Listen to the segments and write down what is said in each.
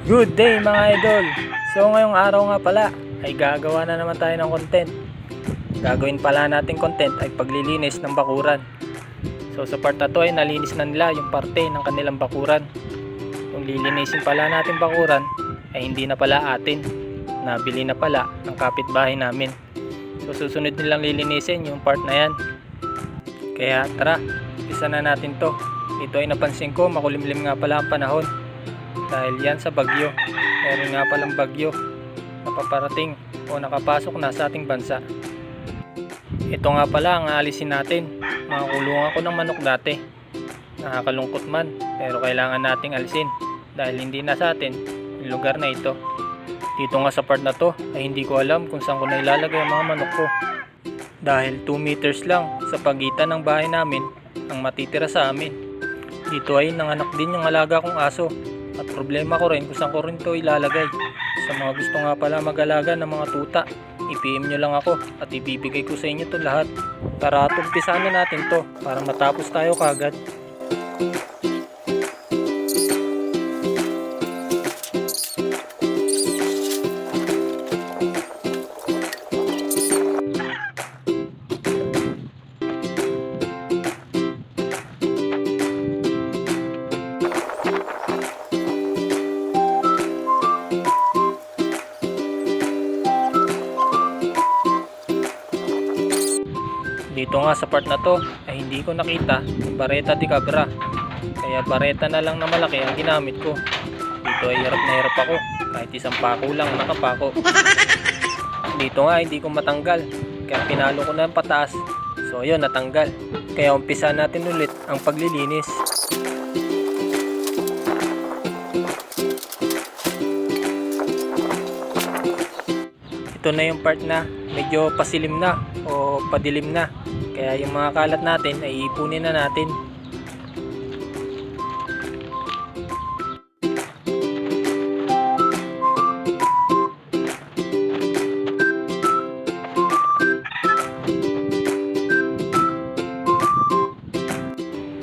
Good day mga idol! So ngayong araw nga pala ay gagawa na naman tayo ng content. Gagawin pala natin content ay paglilinis ng bakuran. So sa part na to ay nalinis na nila yung parte ng kanilang bakuran. Yung lilinisin pala natin bakuran ay hindi na pala atin. Nabili na pala ng kapitbahay namin. So susunod nilang lilinisin yung part na yan. Kaya tara, umpisa na natin to. Ito ay napansin ko makulimlim nga pala ang panahon. Dahil yan sa bagyo. Meron nga palang bagyo na paparating o nakapasok na sa ating bansa. Ito nga pala ang aalisin natin. Mga kulungan ko ng manok dati. Nakakalungkot man pero kailangan nating alisin dahil hindi na sa atin yung lugar na ito. Dito nga sa part na to ay hindi ko alam kung saan ko na ilalagay ang mga manok ko. Dahil 2 meters lang sa pagitan ng bahay namin ang matitira sa amin. Dito ay nanganak din yung alaga kong aso. At problema ko rin kung saan ko rin ito ilalagay. Sa mga gusto nga pala mag-alaga ng mga tuta, i-PM nyo lang ako at ibibigay ko sa inyo ito lahat. Tara, umpisahan na natin to para matapos tayo kagad. Dito nga sa part na to ay hindi ko nakita yung bareta de cabra. Kaya bareta na lang na malaki ang ginamit ko. Dito ay hirap na hirap ako kahit isang pako lang nakapako. Dito nga hindi ko matanggal kaya pinalo ko na pataas. So ayun, natanggal. Kaya umpisa natin ulit ang paglilinis. Ito na yung part na medyo pasilim na o padilim na. Kaya yung mga kalat natin ay ipunin na natin.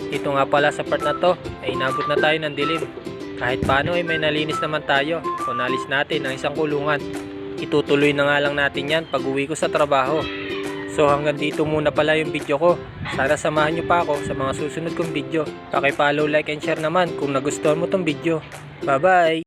Ito nga pala sa part na to ay inabot na tayo ng dilim. Kahit paano ay may nalinis naman tayo o nalis natin ang isang kulungan. Itutuloy na nga lang natin yan pag uwi ko sa trabaho. So hanggang dito muna pala yung video ko. Sana samahan nyo pa ako sa mga susunod kong video. Paki-follow, like and share naman kung nagustuhan mo tong video. Bye bye!